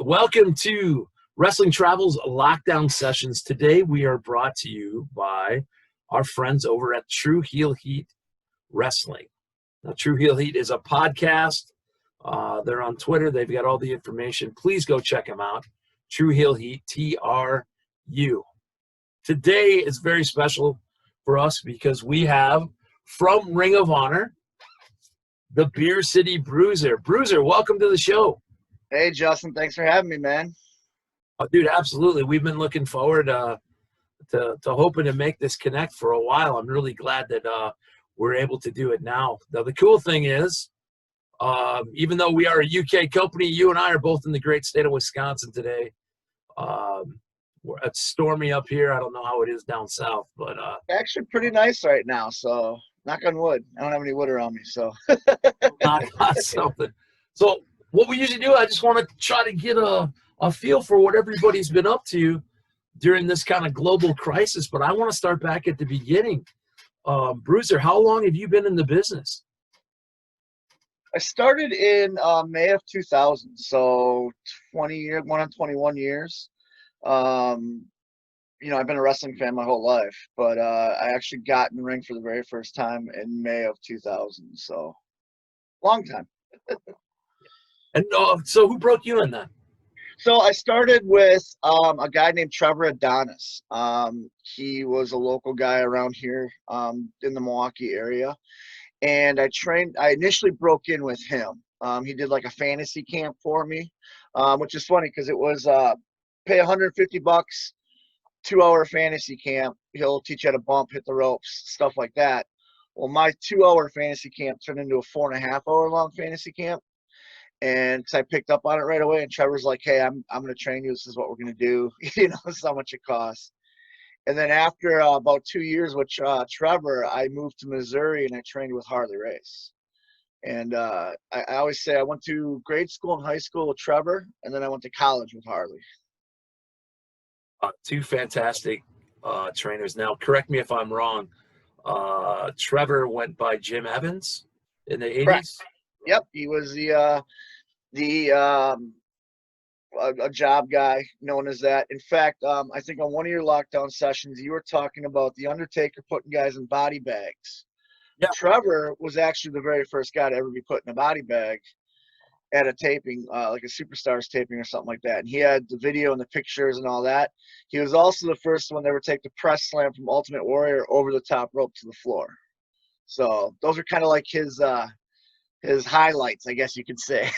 Welcome to Wrestling Travels Lockdown Sessions. Today we are brought to you by our friends over at True Heel Heat Wrestling. Now, True Heel Heat is a podcast. They're on Twitter. They've got all the information. Please go check them out. True Heel Heat, TRU. Today is very special for us because we have, from Ring of Honor, the City Bruiser. Bruiser, welcome to the show. Hey, Justin. Thanks for having me, man. Oh, dude, absolutely. We've been looking forward to hoping to make this connect for a while. I'm really glad that we're able to do it now. Now, the cool thing is, even though we are a UK company, you and I are both in the great state of Wisconsin today. It's stormy up here. I don't know how it is down south, but Actually pretty nice right now, so knock on wood. I don't have any wood around me, so. not something. So what we usually do, I just want to try to get a feel for what everybody's been up to during this kind of global crisis, but I want to start back at the beginning. Bruiser, how long have you been in the business? I started in May of 2000, so 20 years, going on 21 years. I've been a wrestling fan my whole life, but I actually got in the ring for the very first time in May of 2000, so long time. And so who broke you in then? So I started with a guy named Trevor Adonis. He was a local guy around here in the Milwaukee area. And I initially broke in with him. He did like a fantasy camp for me, which is funny because it was pay $150, 2-hour fantasy camp. He'll teach you how to bump, hit the ropes, stuff like that. Well, my 2-hour fantasy camp turned into a 4.5-hour long fantasy camp. And I picked up on it right away. And Trevor's like, hey, I'm going to train you. This is what we're going to do. This is how much it costs. And then after about 2 years with Trevor, I moved to Missouri and I trained with Harley Race. And I always say I went to grade school and high school with Trevor, and then I went to college with Harley. Two fantastic trainers. Now, correct me if I'm wrong. Trevor went by Jim Evans in the 80s? Correct. Yep, he was a job guy known as that. In fact, I think on one of your lockdown sessions, you were talking about The Undertaker putting guys in body bags. Yeah. Trevor was actually the very first guy to ever be put in a body bag at a taping, like a Superstars taping or something like that. And he had the video and the pictures and all that. He was also the first one to ever take the press slam from Ultimate Warrior over the top rope to the floor. So those are kind of like his highlights, I guess you could say.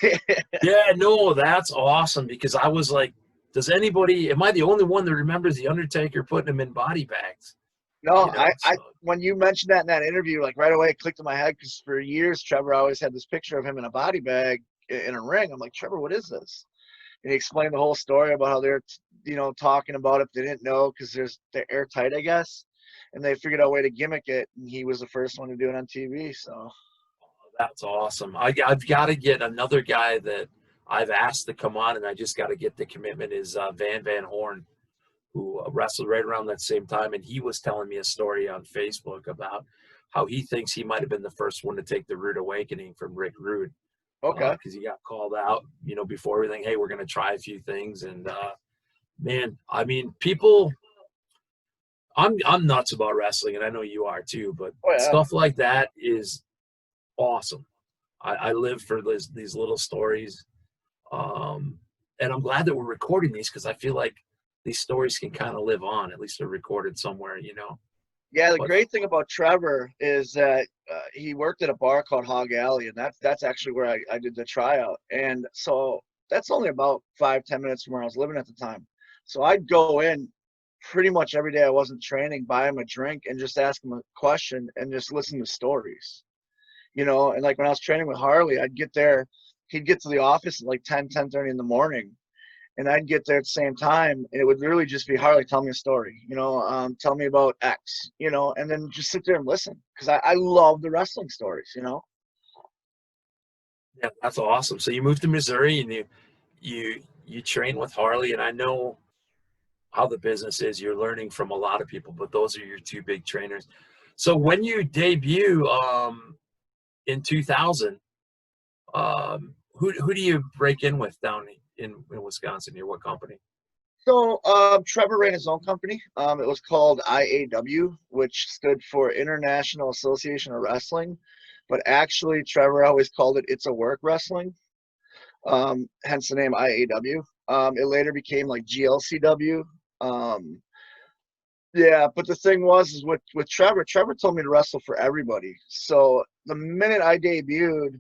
Yeah, no, that's awesome, because I was like, am I the only one that remembers The Undertaker putting him in body bags? No, when you mentioned that in that interview, like right away it clicked in my head, because for years Trevor always had this picture of him in a body bag in a ring. I'm like, Trevor, what is this? And he explained the whole story about how they're, talking about it. They didn't know because they're airtight, I guess. And they figured out a way to gimmick it, and he was the first one to do it on TV, so. That's awesome. I've got to get another guy that I've asked to come on, and I just got to get the commitment, is Van Horn, who wrestled right around that same time. And he was telling me a story on Facebook about how he thinks he might have been the first one to take the Rude Awakening from Rick Rude. Okay. Because he got called out, before everything. Hey, we're going to try a few things. And, man, I mean, people – I'm nuts about wrestling, and I know you are too, but stuff like that is – awesome. I live for these little stories, and I'm glad that we're recording these, because I feel like these stories can kind of live on. At least they're recorded somewhere, Yeah, great thing about Trevor is that he worked at a bar called Hog Alley, and that's actually where I did the tryout. And so that's only about 5-10 minutes from where I was living at the time. So I'd go in pretty much every day I wasn't training, buy him a drink, and just ask him a question and just listen to stories. And like when I was training with Harley, I'd get there, he'd get to the office at like 10:30 in the morning, and I'd get there at the same time, and it would really just be, Harley, tell me a story, tell me about X, and then just sit there and listen, because I love the wrestling stories, Yeah, that's awesome. So you moved to Missouri, and you train with Harley, and I know how the business is. You're learning from a lot of people, but those are your two big trainers. So when you debut, in 2000, who do you break in with down in Wisconsin here? What company? So Trevor ran his own company. It was called IAW, which stood for International Association of Wrestling. But actually, Trevor always called it It's a Work Wrestling, hence the name IAW. It later became like GLCW. Um, yeah, but the thing was, is with Trevor told me to wrestle for everybody. So the minute I debuted,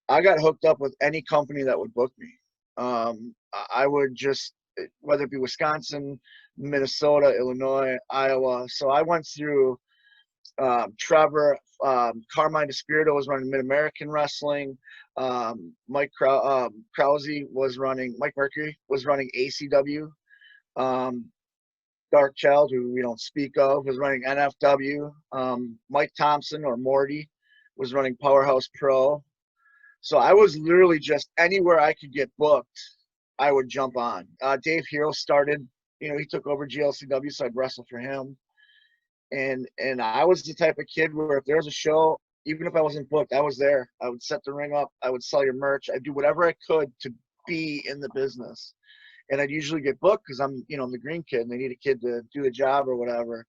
I got hooked up with any company that would book me. I would just, whether it be Wisconsin, Minnesota, Illinois, Iowa. So I went through Trevor, Carmine DeSpirito was running Mid American Wrestling. Krause was running, Mike Mercury was running ACW. Um, Dark Child, who we don't speak of, was running NFW. Mike Thompson, or Morty, was running Powerhouse Pro. So I was literally just anywhere I could get booked, I would jump on. Dave Hero started, he took over GLCW, so I'd wrestle for him. And I was the type of kid where if there was a show, even if I wasn't booked, I was there. I would set the ring up. I would sell your merch. I'd do whatever I could to be in the business. And I'd usually get booked because I'm the green kid and they need a kid to do the job or whatever.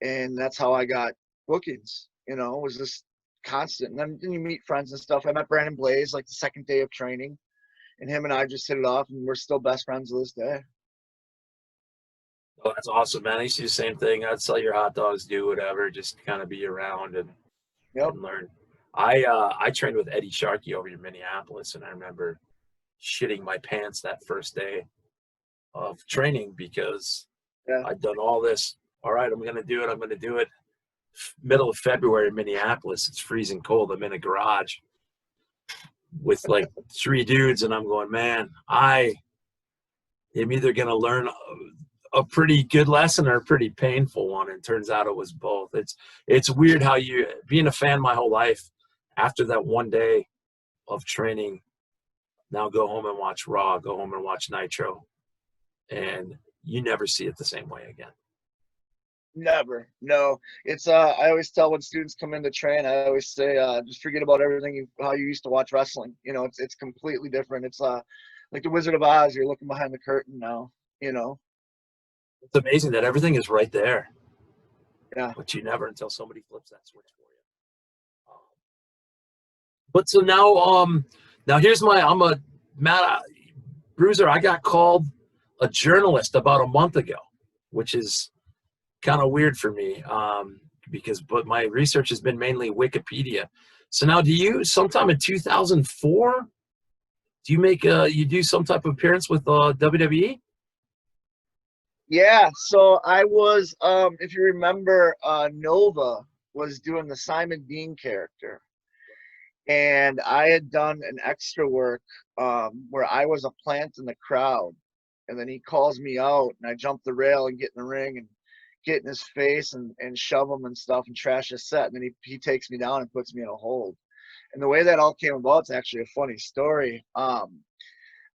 And that's how I got bookings, it was just constant. And then you meet friends and stuff. I met Brandon Blaze like the second day of training, and him and I just hit it off, and we're still best friends to this day. Oh, that's awesome, man. I used to do the same thing. I'd sell your hot dogs, do whatever, just kind of be around Yep. and learn. I trained with Eddie Sharkey over in Minneapolis, and I remember shitting my pants that first day of training because Yeah. I'd done all this. All right, I'm going to do it. I'm going to do it. Middle of February in Minneapolis. It's freezing cold. I'm in a garage with like 3 dudes, and I'm going, man, I am either going to learn a pretty good lesson or a pretty painful one. And turns out it was both. It's weird how you, being a fan my whole life, after that one day of training, now go home and watch Raw, go home and watch Nitro, and you never see it the same way again. Never. No. It's I always tell when students come in to train, I always say just forget about everything how you used to watch wrestling. It's completely different. It's like the Wizard of Oz, you're looking behind the curtain now, It's amazing that everything is right there. Yeah. But you never until somebody flips that switch for you. But so now here's I'm a Matt Bruiser. I got called a journalist about a month ago, which is kind of weird for me but my research has been mainly Wikipedia. So now, do you sometime in 2004? Do you do some type of appearance with WWE? Yeah. So I was, if you remember, Nova was doing the Simon Dean character, and I had done an extra work where I was a plant in the crowd, and then he calls me out, and I jump the rail and get in the ring and get in his face and shove him and stuff and trash his set, and then he takes me down and puts me in a hold. And the way that all came about, it's actually a funny story. I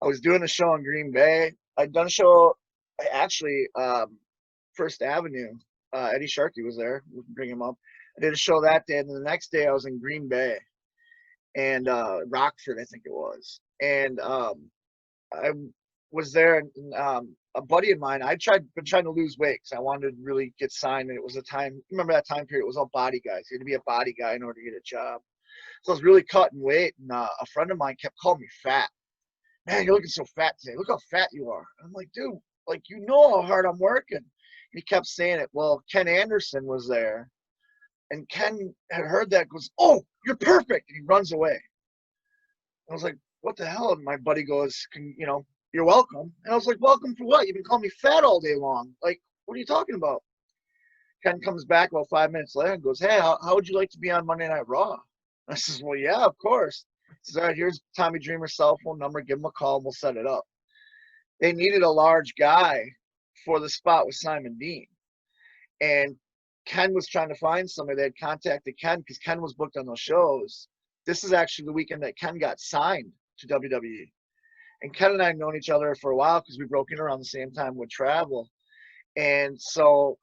was doing a show in Green Bay. I'd done a show, actually, First Avenue. Eddie Sharkey was there. We can bring him up. I did a show that day, and then the next day I was in Green Bay and Rockford, I think it was. And I was there, and a buddy of mine, been trying to lose weight because I wanted to really get signed. And it was a time, remember that time period, it was all body guys. You had to be a body guy in order to get a job. So I was really cutting weight, and a friend of mine kept calling me fat. Man, you're looking so fat today. Look how fat you are. I'm like, dude, like, how hard I'm working. He kept saying it. Well, Ken Anderson was there, and Ken had heard that, goes, oh, you're perfect. And he runs away. I was like, what the hell? And my buddy goes, you're welcome. And I was like, welcome for what? You've been calling me fat all day long. Like, what are you talking about? Ken comes back about 5 minutes later and goes, hey, how would you like to be on Monday Night Raw? And I says, well, yeah, of course. He says, all right, here's Tommy Dreamer's cell phone number. Give him a call and we'll set it up. They needed a large guy for the spot with Simon Dean. And Ken was trying to find somebody. They had contacted Ken because Ken was booked on those shows. This is actually the weekend that Ken got signed to WWE. And Ken and I had known each other for a while because we broke in around the same time with travel. And so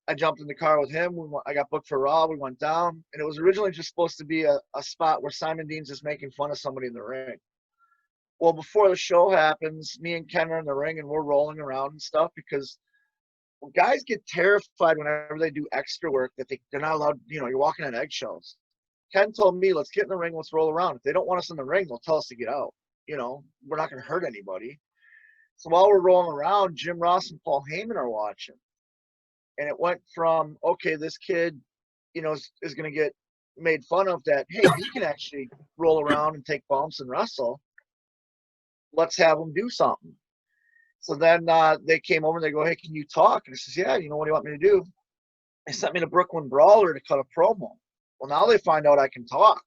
I jumped in the car with him. I got booked for Raw. We went down. And it was originally just supposed to be a spot where Simon Dean's just making fun of somebody in the ring. Well, before the show happens, me and Ken are in the ring and we're rolling around and stuff because guys get terrified whenever they do extra work that they're not allowed, you're walking on eggshells. Ken told me, let's get in the ring, let's roll around. If they don't want us in the ring, they'll tell us to get out. We're not going to hurt anybody. So while we're rolling around, Jim Ross and Paul Heyman are watching. And it went from, okay, this kid, is going to get made fun of that, hey, he can actually roll around and take bumps and wrestle. Let's have him do something. So then they came over and they go, hey, can you talk? And I says, yeah, what do you want me to do? They sent me to Brooklyn Brawler to cut a promo. Well, now they find out I can talk.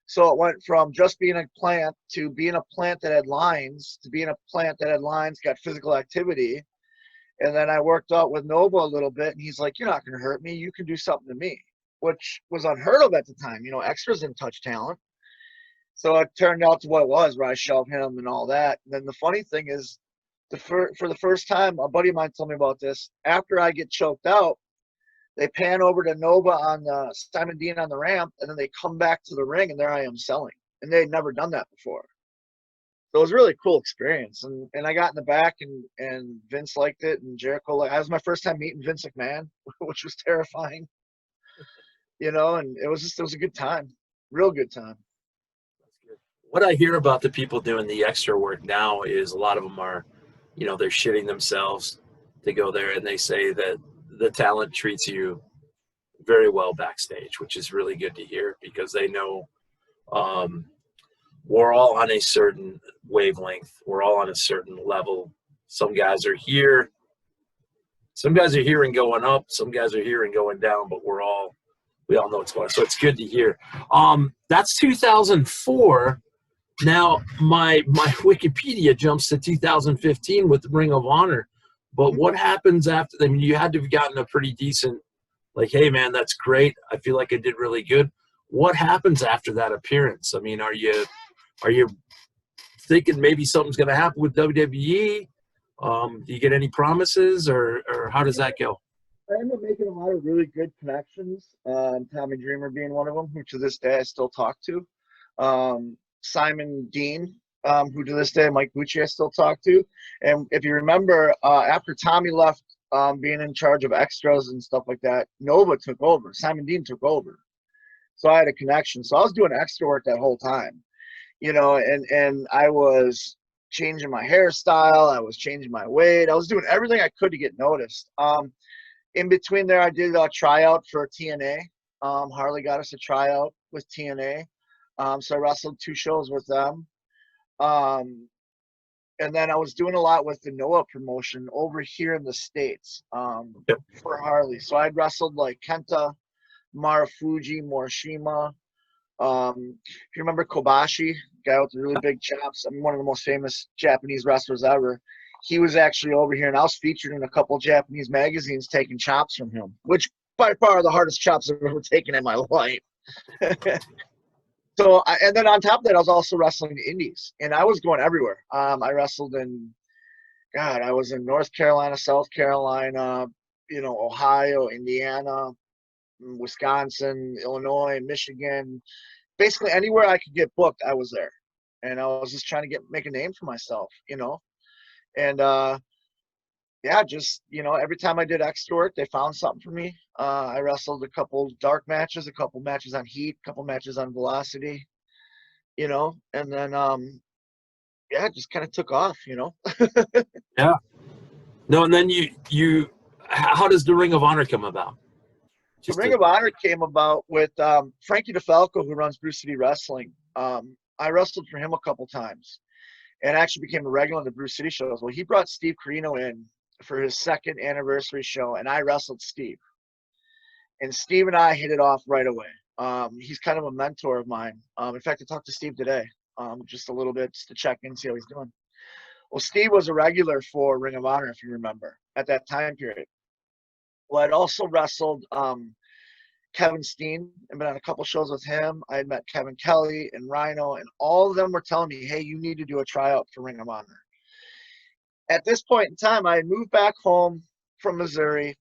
So it went from just being a plant to being a plant that had lines to being a plant that had lines, got physical activity. And then I worked out with Nova a little bit, and he's like, you're not going to hurt me. You can do something to me, which was unheard of at the time. Extras didn't touch talent. So it turned out to what it was, where I shoved him and all that. And then the funny thing is, for the first time, a buddy of mine told me about this. After I get choked out, they pan over to Nova on Simon Dean on the ramp, and then they come back to the ring, and there I am selling. And they'd never done that before. So it was a really cool experience. And I got in the back, and Vince liked it, and Jericho. It was my first time meeting Vince McMahon, which was terrifying. And it was a good time, real good time. What I hear about the people doing the extra work now is a lot of them are, they're shitting themselves to go there, and they say that the talent treats you very well backstage, which is really good to hear because they know we're all on a certain wavelength. We're all on a certain level. Some guys are here. Some guys are here and going up. Some guys are here and going down, but we all know what's going on. So it's good to hear. That's 2004. Now, my Wikipedia jumps to 2015 with the Ring of Honor. But what happens after? I mean, you had to have gotten a pretty decent, like, hey, man, that's great. I feel like I did really good. What happens after that appearance? I mean, are you thinking maybe something's going to happen with WWE? Do you get any promises, or how does that go? I ended up making a lot of really good connections. Tommy Dreamer being one of them, who to this day I still talk to. Simon Dean, who to this day Mike Bucci I still talk to. And if you remember, after Tommy left being in charge of extras and stuff like that, Nova took over. Simon Dean took over. So I had a connection. So I was doing extra work that whole time, and I was changing my hairstyle. I was changing my weight. I was doing everything I could to get noticed. In between there, I did a tryout for TNA. Harley got us a tryout with TNA. So I wrestled 2 shows with them. And then I was doing a lot with the Noah promotion over here in the States for Harley. So I'd wrestled like Kenta, Marufuji, Morishima. If you remember Kobashi, guy with the really big chops, one of the most famous Japanese wrestlers ever. He was actually over here, and I was featured in a couple Japanese magazines taking chops from him, which by far are the hardest chops I've ever taken in my life. And then on top of that, I was also wrestling the indies, and I was going everywhere. I wrestled I was in North Carolina, South Carolina, Ohio, Indiana, Wisconsin, Illinois, Michigan. Basically anywhere I could get booked, I was there. And I was just trying to make a name for myself, And every time I did extra work, they found something for me. I wrestled a couple dark matches, a couple matches on Heat, a couple matches on Velocity, and then it just kind of took off, Yeah. No, and then you how does the Ring of Honor come about? The Ring of Honor came about with Frankie DeFalco, who runs Bruce City Wrestling. I wrestled for him a couple times and actually became a regular on the Bruce City shows. Well, he brought Steve Carino in for his 2nd anniversary show, and I wrestled Steve. And Steve and I hit it off right away. He's kind of a mentor of mine. In fact, I talked to Steve today just a little bit just to check in, see how he's doing. Well, Steve was a regular for Ring of Honor, if you remember, at that time period. Well, I'd also wrestled Kevin Steen and been on a couple shows with him. I had met Kevin Kelly and Rhino, and all of them were telling me, hey, you need to do a tryout for Ring of Honor. At this point in time, I had moved back home from Missouri.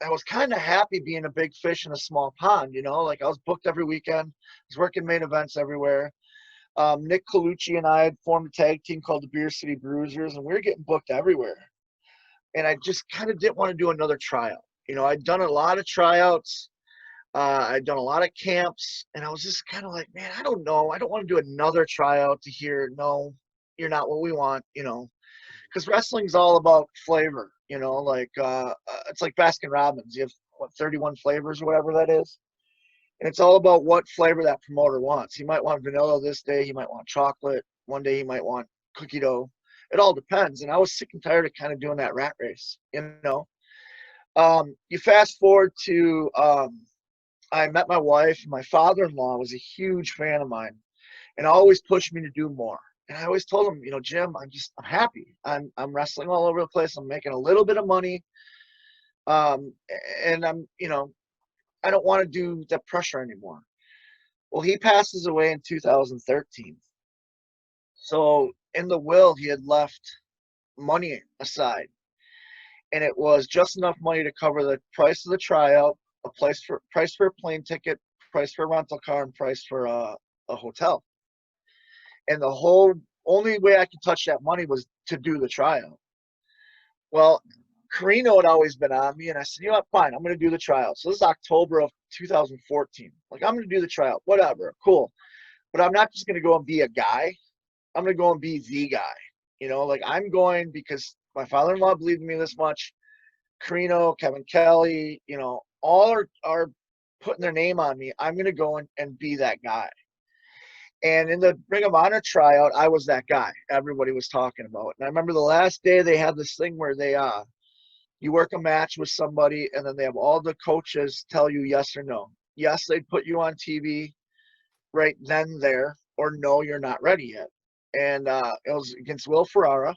I was kind of happy being a big fish in a small pond, like I was booked every weekend. I was working main events everywhere. Nick Colucci and I had formed a tag team called the City Bruisers, and we were getting booked everywhere. And I just kind of didn't want to do another tryout. You know, I'd done a lot of tryouts. I'd done a lot of camps, and I was just kind of like, man, I don't know. I don't want to do another tryout to hear, no, you're not what we want, you know, because wrestling's all about flavor, you know, like it's like Baskin Robbins. You have, what, 31 flavors or whatever that is. And it's all about what flavor that promoter wants. He might want vanilla this day. He might want chocolate. One day he might want cookie dough. It all depends. And I was sick and tired of kind of doing that rat race, you know. You fast forward to I met my wife. My father-in-law was a huge fan of mine and always pushed me to do more. And I always told him, you know, Jim, I'm happy. I'm wrestling all over the place. I'm making a little bit of money. And I'm, you know, I don't want to do that pressure anymore. Well, he passes away in 2013. So in the will, he had left money aside, and it was just enough money to cover the price of the tryout, price for a plane ticket, price for a rental car, and price for a hotel. And the whole only way I could touch that money was to do the tryout. Well, Carino had always been on me, and I said, you know what, fine, I'm going to do the tryout. So this is October of 2014. Like, I'm going to do the tryout, whatever, cool. But I'm not just going to go and be a guy. I'm going to go and be the guy. You know, like, I'm going because my father-in-law believed in me this much. Carino, Kevin Kelly, you know, all are putting their name on me. I'm going to go and be that guy. And in the Ring of Honor tryout, I was that guy everybody was talking about. And I remember the last day they had this thing where they you work a match with somebody, and then they have all the coaches tell you yes or no. Yes, they'd put you on TV right then there, or no, you're not ready yet. And it was against Will Ferrara,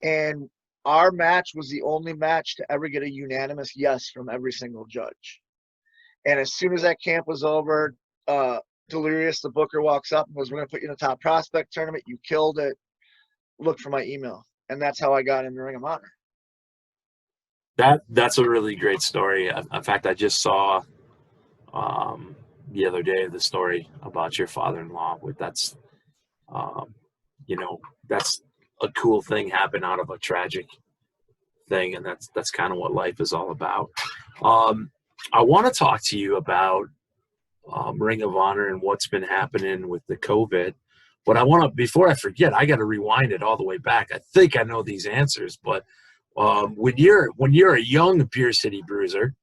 and our match was the only match to ever get a unanimous yes from every single judge. And as soon as that camp was over, Delirious, the booker, walks up and goes, we're going to put you in the top prospect tournament. You killed it. Look for my email. And that's how I got in the Ring of Honor. That's a really great story. In fact, I just saw the other day the story about your father-in-law. That's you know, that's a cool thing happened out of a tragic thing, and that's kind of what life is all about. I want to talk to you about Ring of Honor and what's been happening with the COVID. But I want to, before I forget, I got to rewind it all the way back. I think I know these answers, but when you're a young Beer City Bruiser,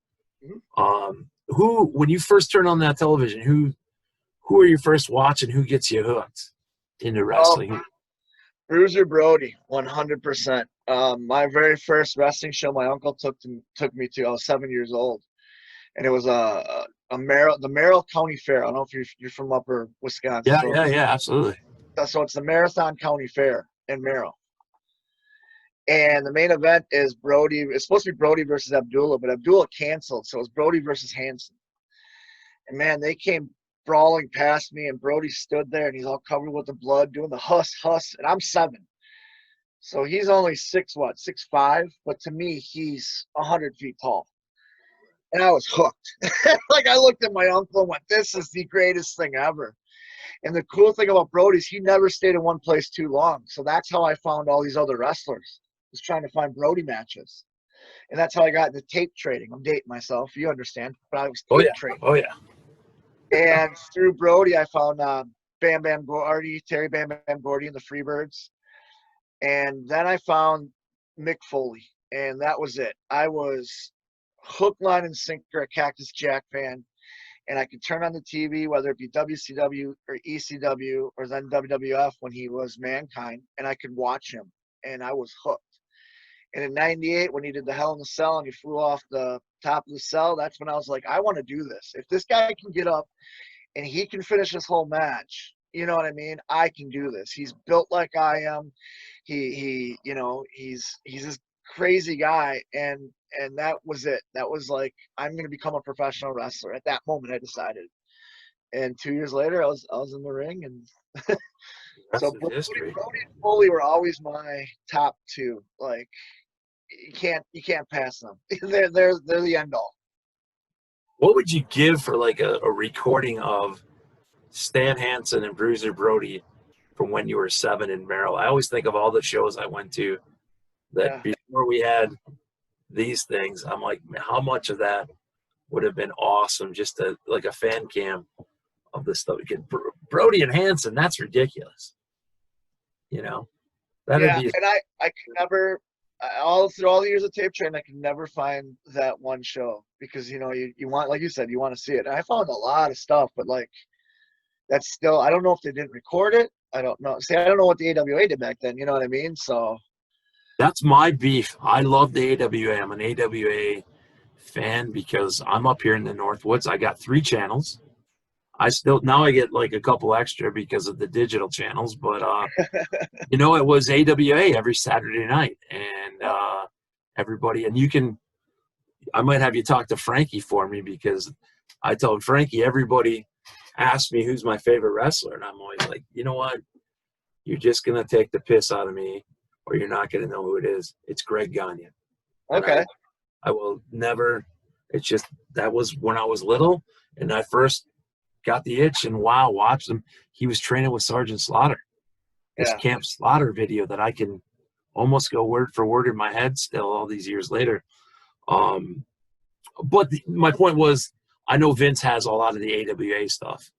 who, when you first turn on that television, who are you first watching? Who gets you hooked into wrestling? Bruiser Brody, 100%. My very first wrestling show my uncle took me to, I was 7 years old, and it was the Merrill County Fair. I don't know if you're from Upper Wisconsin. Yeah, absolutely. So it's the Marathon County Fair in Merrill. And the main event is Brody. It's supposed to be Brody versus Abdullah, but Abdullah canceled, so it's Brody versus Hanson. And man, they came brawling past me, and Brody stood there, and he's all covered with the blood, doing the huss, and I'm 7. So he's only 6'5", but to me, he's 100 feet tall. And I was hooked. Like, I looked at my uncle and went, this is the greatest thing ever. And the cool thing about Brody is he never stayed in one place too long. So that's how I found all these other wrestlers, was trying to find Brody matches. And that's how I got into tape trading. I'm dating myself, you understand, but I was tape trading. Oh, yeah. And through Brody, I found Bam Bam Gordy, Terry Bam Bam Gordy, and the Freebirds. And then I found Mick Foley, and that was it. I was hook, line, and sinker a Cactus Jack fan, and I could turn on the TV, whether it be WCW or ECW or then WWF when he was Mankind, and I could watch him, and I was hooked. And in '98, when he did the Hell in the Cell and he flew off the top of the cell, that's when I was like, I want to do this. If this guy can get up and he can finish this whole match, you know what I mean? I can do this. He's built like I am. He you know, he's this crazy guy, and that was it. That was like, I'm going to become a professional wrestler. At that moment, I decided. And 2 years later, I was in the ring, and so Brody and Foley were always my top two. Like, you can't pass them. they're the end all. What would you give for like a recording of Stan Hansen and Bruiser Brody from when you were 7 in Merrill. I always think of all the shows I went to that Yeah. before we had these things. I'm like, how much of that would have been awesome just to like a fan cam of this stuff. Brody and Hansen, that's ridiculous. You know, that'd Yeah, be and I can never all through all the years of tape trading, I can never find that one show because you want, like you said, you want to see it. And I found a lot of stuff, but like that's still, I don't know if they didn't record it. I don't know. See, I don't know what the AWA did back then. You know what I mean? So that's my beef. I love the AWA. I'm an AWA fan because I'm up here in the Northwoods. I got 3 channels. I still now I get like a couple extra because of the digital channels, but it was AWA every Saturday night, and everybody, and I might have you talk to Frankie for me because I told Frankie everybody asked me who's my favorite wrestler, and I'm always like, you know what, you're just gonna take the piss out of me, or you're not gonna know who it is. It's Greg Gagne, and okay. I will never. It's just that was when I was little, and I first got the itch, and wow, watched him. He was training with Sergeant Slaughter. This Yeah. Camp Slaughter video that I can almost go word for word in my head still all these years later. But my point was, I know Vince has a lot of the AWA stuff.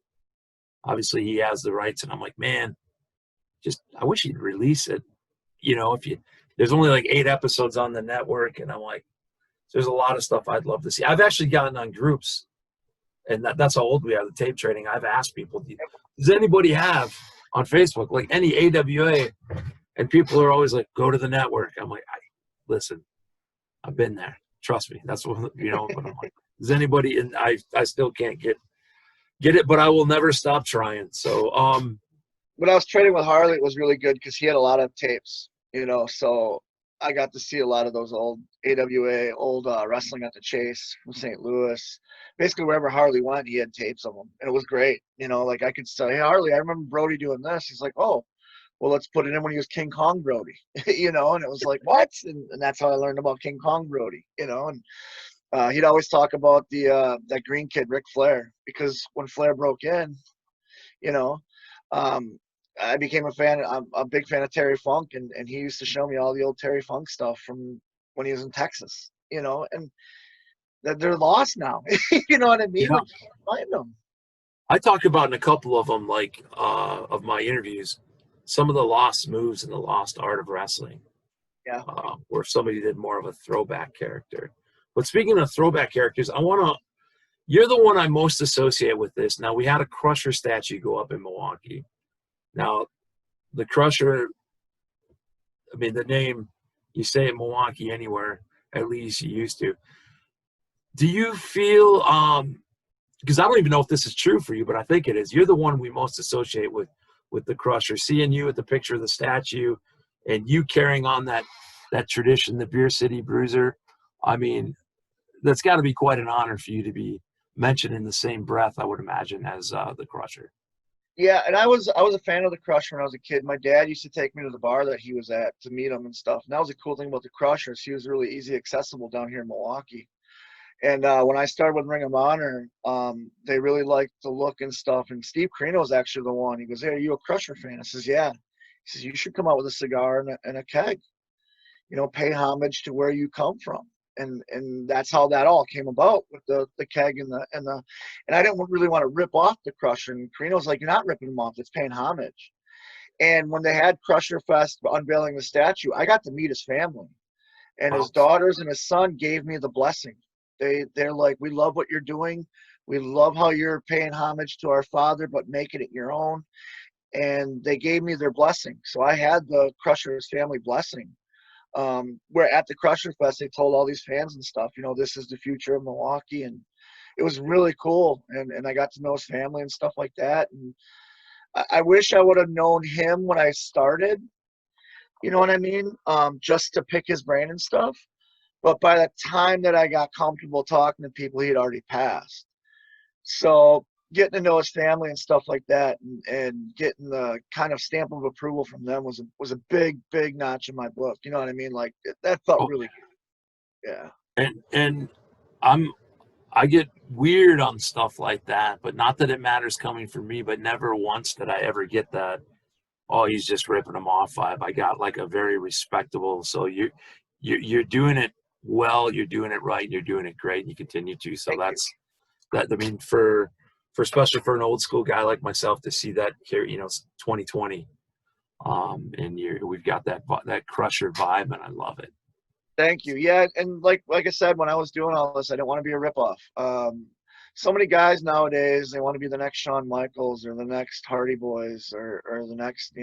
Obviously, he has the rights, and I'm like, man, just I wish he'd release it. There's only like 8 episodes on the network, and I'm like, there's a lot of stuff I'd love to see. I've actually gotten on groups, and that's how old we are, the tape trading. I've asked people, does anybody have on Facebook like any AWA? And people are always like, go to the network. I'm like, listen, I've been there. Trust me. That's what, but I'm like, does anybody, and I still can't get it, but I will never stop trying. So, When I was trading with Harley, it was really good because he had a lot of tapes, so I got to see a lot of those old AWA, old wrestling at the Chase from St. Louis. Basically, wherever Harley went, he had tapes of them, and it was great. Like I could say, hey, Harley, I remember Brody doing this. He's like, oh, well, let's put it in when he was King Kong Brody, and it was like, what? And that's how I learned about King Kong Brody, and he'd always talk about that green kid, Ric Flair, because when Flair broke in, you know, um, I became a fan. I'm a big fan of Terry Funk, and he used to show me all the old Terry Funk stuff from when he was in Texas, and that they're lost now. You know what I mean? yeah, Like, you can't find them. I talk about in a couple of them, like of my interviews, some of the lost moves and the lost art of wrestling, Yeah. where somebody did more of a throwback character. But speaking of throwback characters, you're the one I most associate with this. Now, we had a Crusher statue go up in Milwaukee. Now, the Crusher, I mean, the name, you say it Milwaukee anywhere, at least you used to. Do you feel, because I don't even know if this is true for you, but I think it is. You're the one we most associate with the Crusher. Seeing you at the picture of the statue and you carrying on that tradition, the Beer City Bruiser. I mean, that's got to be quite an honor for you to be mentioned in the same breath, I would imagine, as the Crusher. Yeah, and I was a fan of the Crusher when I was a kid. My dad used to take me to the bar that he was at to meet him and stuff. And that was a cool thing about the Crushers. He was really easy accessible down here in Milwaukee. And when I started with Ring of Honor, they really liked the look and stuff. And Steve Carino was actually the one. He goes, "Hey, are you a Crusher fan?" I says, "Yeah." He says, "You should come out with a cigar and a keg. Pay homage to where you come from." And that's how that all came about with the keg and I didn't really want to rip off the Crusher. And Carino's like, "You're not ripping them off. It's paying homage." And when they had Crusher Fest unveiling the statue, I got to meet his family. And Wow. his daughters and his son gave me the blessing. They're like, "We love what you're doing. We love how you're paying homage to our father, but making it your own." And they gave me their blessing. So I had the Crusher's family blessing. Where at the Crusher Fest, they told all these fans and stuff, this is the future of Milwaukee. And it was really cool. And I got to know his family and stuff like that. And I wish I would have known him when I started, you know what I mean? Just to pick his brain and stuff. But by the time that I got comfortable talking to people, he had already passed. So getting to know his family and stuff like that, and getting the kind of stamp of approval from them was a big notch in my book. You know what I mean? Like that felt Oh, really good. Yeah. and I'm I get weird on stuff like that, but not that it matters coming from me, but never once did I ever get that, oh, he's just ripping them off vibe. I got like a very respectable, so you're doing it well, you're doing it right, you're doing it great, and you continue to. So Thank you. that's that. I mean, for especially for an old school guy like myself to see that here, it's 2020, and we've got that crusher vibe, and I love it. Thank you. Yeah, and like I said, when I was doing all this, I didn't want to be a ripoff. So many guys nowadays, they want to be the next Shawn Michaels or the next Hardy Boys or the next,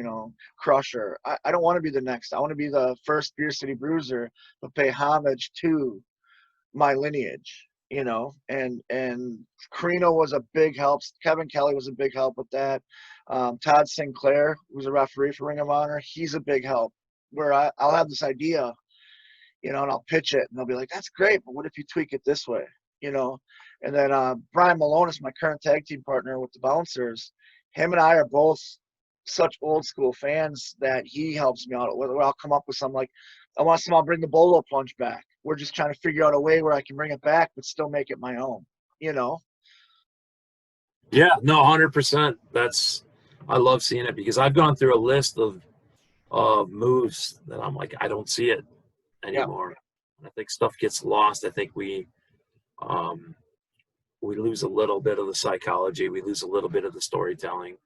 Crusher. I don't want to be the next. I want to be the first Beer City Bruiser, but pay homage to my lineage, and Carino was a big help. Kevin Kelly was a big help with that. Todd Sinclair, who's a referee for Ring of Honor, he's a big help. Where I'll have this idea, and I'll pitch it, and they'll be like, "That's great, but what if you tweak it this way?" And then Brian Malonis, my current tag team partner with the Bouncers, him and I are both such old school fans that he helps me out. Whether I'll come up with something like, I want somehow bring the Bolo punch back. We're just trying to figure out a way where I can bring it back, but still make it my own, Yeah, no, 100%. I love seeing it because I've gone through a list of moves that I'm like, I don't see it Yeah. anymore. I think stuff gets lost. I think we lose a little bit of the psychology. We lose a little bit of the storytelling,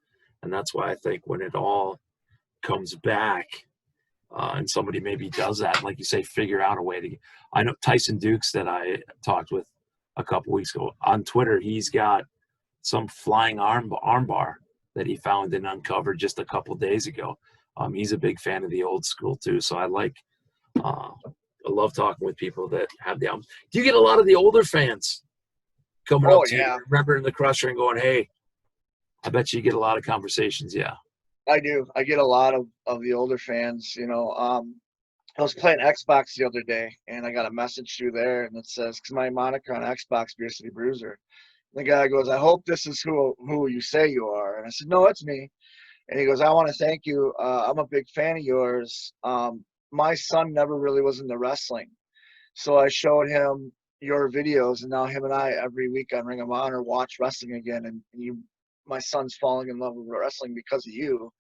and that's why I think when it all comes back, and somebody maybe does that, like you say, figure out a way to. I know Tyson Dukes that I talked with a couple weeks ago on Twitter. He's got some flying arm bar that he found and uncovered just a couple days ago. He's a big fan of the old school too, so I love talking with people that have the albums. Do you get a lot of the older fans coming up Oh to yeah, you, remembering the Crusher and going, "Hey"? I bet you get a lot of conversations. Yeah. I do. I get a lot of the older fans. I was playing Xbox the other day, and I got a message through there, and it says, "Because my moniker on Xbox, Beer City Bruiser." The guy goes, "I hope this is who you say you are." And I said, "No, it's me." And he goes, "I want to thank you. I'm a big fan of yours. My son never really was into wrestling, so I showed him your videos, and now him and I every week on Ring of Honor watch wrestling again. And my son's falling in love with wrestling because of you.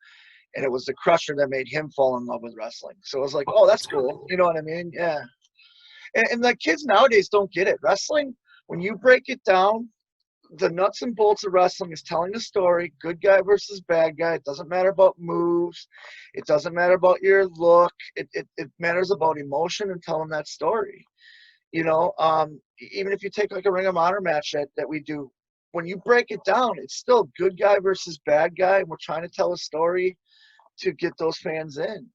And it was the Crusher that made him fall in love with wrestling. So I was like, oh, that's cool. You know what I mean? Yeah. And the kids nowadays don't get it. Wrestling, when you break it down, the nuts and bolts of wrestling is telling a story, good guy versus bad guy. It doesn't matter about moves. It doesn't matter about your look. It matters about emotion and telling that story. Even if you take like a Ring of Honor match that we do, when you break it down, it's still good guy versus bad guy. And we're trying to tell a story to get those fans in.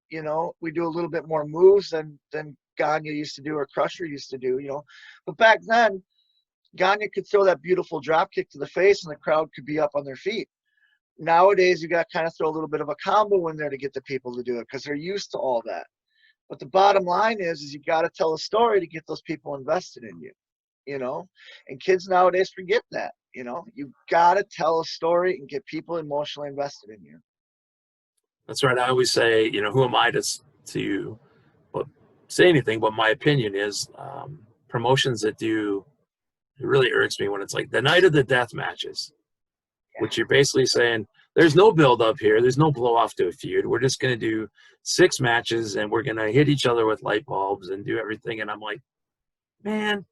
We do a little bit more moves than Gagne used to do or Crusher used to do, But back then, Gagne could throw that beautiful drop kick to the face and the crowd could be up on their feet. Nowadays, you got to kind of throw a little bit of a combo in there to get the people to do it because they're used to all that. But the bottom line is you got to tell a story to get those people invested in you, And kids nowadays forget that, You got to tell a story and get people emotionally invested in you. That's right. I always say, who am I to but say anything? But my opinion is promotions that do. It really irks me when it's like the night of the death matches, which you're basically saying there's no build up here. There's no blow off to a feud. We're just going to do 6 matches and we're going to hit each other with light bulbs and do everything. And I'm like, man,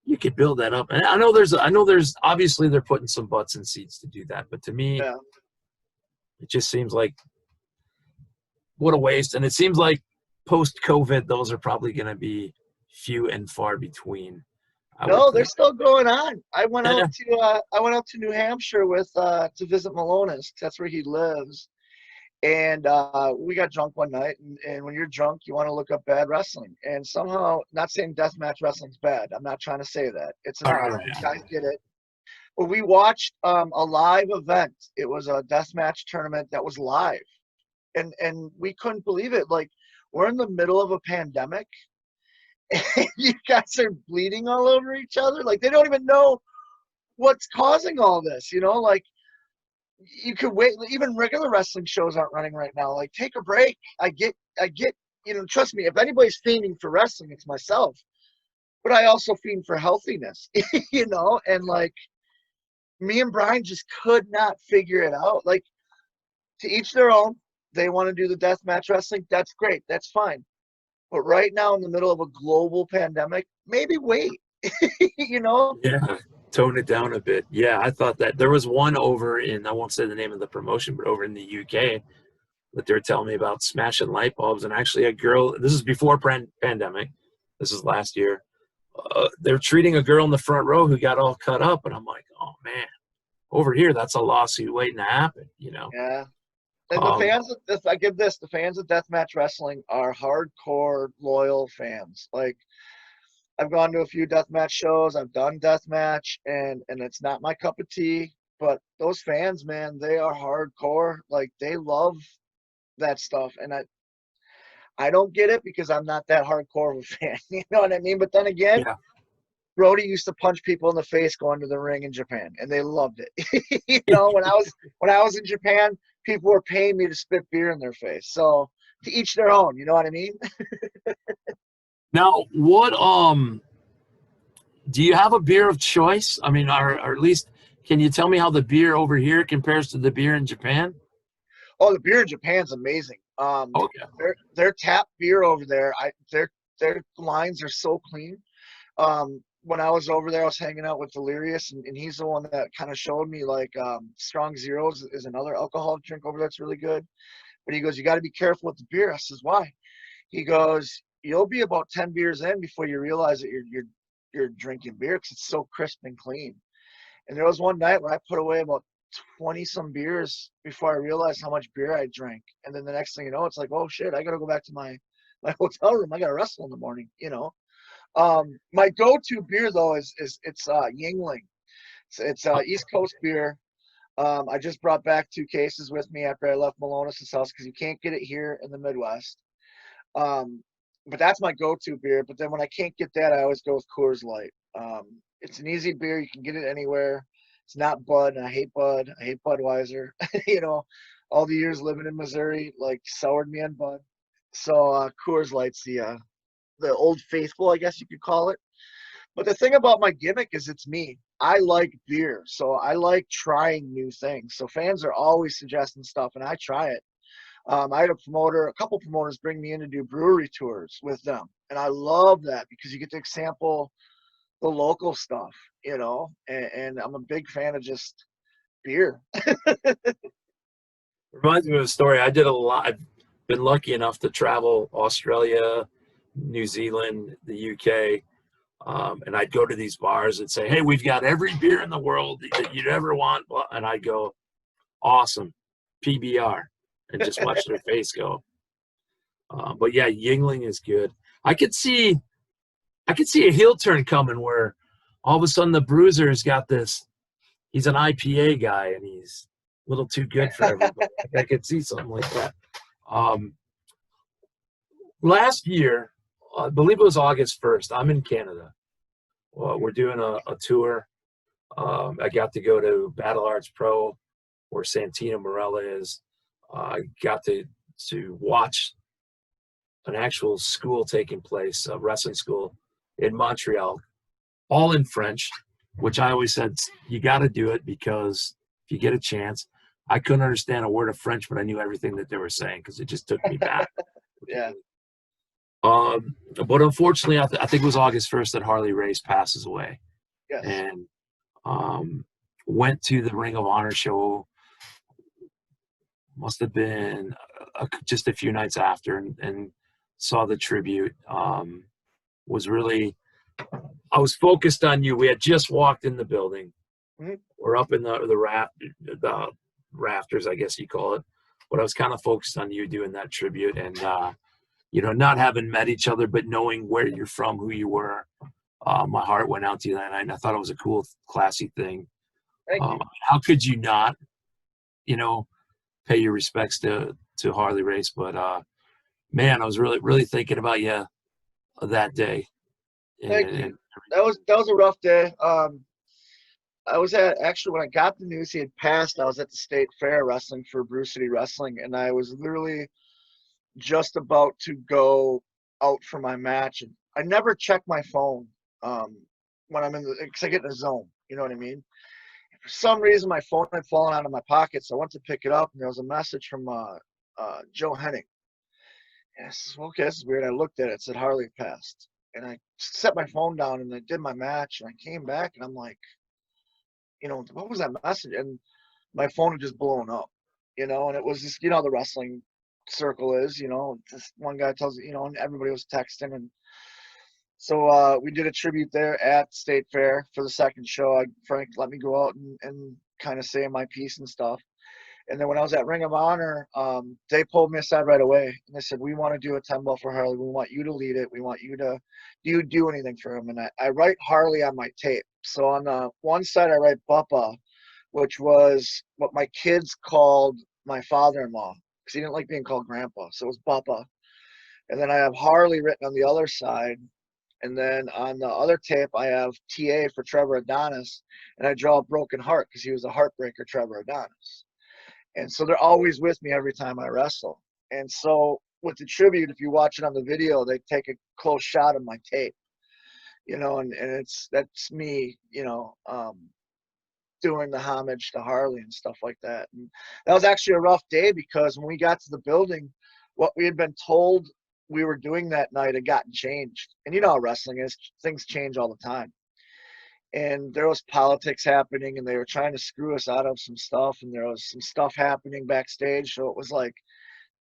you could build that up. And I know there's obviously they're putting some butts in seats to do that. But to me, It just seems like what a waste. And it seems like post COVID, those are probably going to be few and far between. No, they're still going on. I went out to New Hampshire with to visit Malonis. That's where he lives. And we got drunk one night, and when you're drunk, you want to look up bad wrestling. And somehow, not saying deathmatch wrestling's bad. I'm not trying to say that. It's an art. You guys get it. But we watched a live event. It was a deathmatch tournament that was live, and we couldn't believe it. Like, we're in the middle of a pandemic, and you guys are bleeding all over each other. Like, they don't even know what's causing all this. Like, you could wait. Even regular wrestling shows aren't running right now. Like, take a break. I get. Trust me. If anybody's fiending for wrestling, it's myself. but I also fiend for healthiness, you know, and like me and Brian just could not figure it out. Like, to each their own. They want to do the death match wrestling. That's great. That's fine. But right now, in the middle of a global pandemic, maybe wait. You know? Yeah, tone it down a bit. Yeah, I thought that there was one over in, I won't say the name of the promotion, but over in the UK that they were telling me about smashing light bulbs. And actually, a girl, this is before pandemic, this is last year. They're treating a girl in the front row who got all cut up. And I'm like, oh man, over here, that's a lawsuit waiting to happen, you know? Yeah. And the Um, fans of this, I give this, the fans of deathmatch wrestling are hardcore, loyal fans. Like, I've gone to a few deathmatch shows, I've done deathmatch, and it's not my cup of tea. But those fans, man, they are hardcore. Like, they love that stuff. And I don't get it because I'm not that hardcore of a fan. You know what I mean? But then again, yeah. Brody used to punch people in the face going to the ring in Japan, and they loved it. You know, when I was in Japan, people were paying me to spit beer in their face. So to each their own. You know what I mean? Now, what do you have a beer of choice? I mean, or at least can you tell me how the beer over here compares to the beer in Japan? Oh, the beer in Japan's amazing. Okay. Their tap beer over there, their lines are so clean. When I was over there, I was hanging out with Delirious, and he's the one that kind of showed me like Strong Zeros is another alcoholic drink over there that's really good. But he goes, you got to be careful with the beer. I says, why? He goes, you'll be about 10 beers in before you realize that you're drinking beer because it's so crisp and clean. And there was one night where I put away about 20 some beers before I realized how much beer I drank. And then the next thing you know, it's like, oh shit, I got to go back to my hotel room. I got to wrestle in the morning, you know. My go-to beer though is it's Yingling. It's East Coast beer. I just brought back 2 cases with me after I left Malonis' house because you can't get it here in the Midwest. Um, but that's my go-to beer. But then when I can't get that, I always go with Coors Light. It's an easy beer. You can get it anywhere. It's not Bud, and I hate Bud. I hate Budweiser. You know, all the years living in Missouri, like soured me on Bud. So Coors Light's the old faithful, I guess you could call it. But the thing about my gimmick is it's me. I like beer, so I like trying new things. So fans are always suggesting stuff, and I try it. I had a couple promoters bring me in to do brewery tours with them, and I love that because you get to sample the local stuff, you know. And I'm a big fan of just beer. Reminds me of a story. I did a lot. I've been lucky enough to travel Australia, New Zealand, the UK, and I'd go to these bars and say, "Hey, we've got every beer in the world that you'd ever want," and I'd go, "Awesome, PBR," and just watch their face go. But yeah, Yingling is good. I could see, I could see a heel turn coming where all of a sudden the Bruiser's got this. He's an IPA guy and he's a little too good for everybody. I could see something like that. Um, Last year, I believe it was August 1st. I'm in Canada. We're doing a tour. I got to go to Battle Arts Pro, where Santino Marella is. I got to watch an actual school taking place, a wrestling school in Montreal, all in French, which I always said you got to do it because if you get a chance, I couldn't understand a word of French, but I knew everything that they were saying because it just took me back. Yeah. But unfortunately, I think it was August 1st that Harley Race passes away, Yes. and went to the Ring of Honor show. Must have been just a few nights after, and saw the tribute. Was really, I was focused on you. We had just walked in the building. Mm-hmm. We're up in the rafters, I guess you call it. But I was kind of focused on you doing that tribute, and not having met each other, but knowing where you're from, who you were. My heart went out to you that night, and I thought it was a cool, classy thing. Thank you. How could you not, pay your respects to Harley Race? But man, I was really, really thinking about you that day. Thank And you. That was a rough day. I was actually when I got the news he had passed, I was at the state fair wrestling for Bruce City Wrestling, and I was literally just about to go out for my match, and I never checked my phone. when I'm in the, because I get in the zone. You know what I mean? For some reason, my phone had fallen out of my pocket, so I went to pick it up, and there was a message from Joe Henning. And I said, okay, this is weird. I looked at it. It said Harley passed. And I set my phone down and I did my match, and I came back and I'm like, what was that message? And my phone had just blown up, and it was just, the wrestling circle is, this one guy tells and everybody was texting. And so we did a tribute there at State Fair for the second show. Frank let me go out and kind of say my piece and stuff. And then when I was at Ring of Honor, they pulled me aside right away. And they said, we want to do a 10 bell for Harley. We want you to lead it. We want you to do anything for him. And I write Harley on my tape. So on the one side, I write Bubba, which was what my kids called my father-in-law, because he didn't like being called grandpa. So it was Bubba. And then I have Harley written on the other side. And then on the other tape, I have TA for Trevor Adonis. And I draw a broken heart because he was a heartbreaker, Trevor Adonis. And so they're always with me every time I wrestle. And so with the tribute, if you watch it on the video, they take a close shot of my tape, and that's me, doing the homage to Harley and stuff like that. And that was actually a rough day because when we got to the building, what we had been told we were doing that night had gotten changed. And you know how wrestling is, things change all the time. And there was politics happening, and they were trying to screw us out of some stuff, and there was some stuff happening backstage. So it was like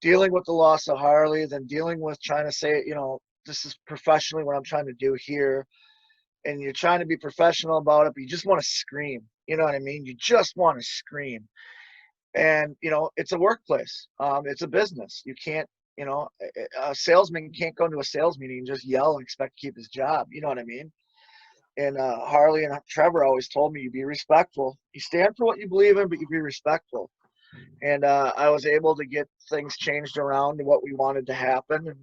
dealing with the loss of Harley, then dealing with trying to say, this is professionally what I'm trying to do here. And you're trying to be professional about it, but you just want to scream. You know what I mean? You just want to scream. And, it's a workplace. It's a business. You can't, a salesman can't go into a sales meeting and just yell and expect to keep his job. You know what I mean? And Harley and Trevor always told me, you be respectful. You stand for what you believe in, but you be respectful. And I was able to get things changed around to what we wanted to happen.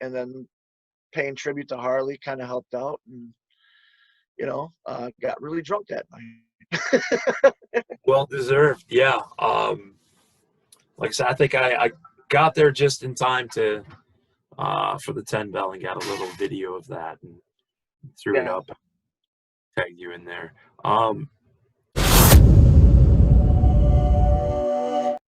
And then paying tribute to Harley kind of helped out. And, got really drunk that night. Well deserved. Yeah. Like I said, I think I got there just in time to for the 10 bell and got a little video of that and threw it Yeah. up, tagged you in there.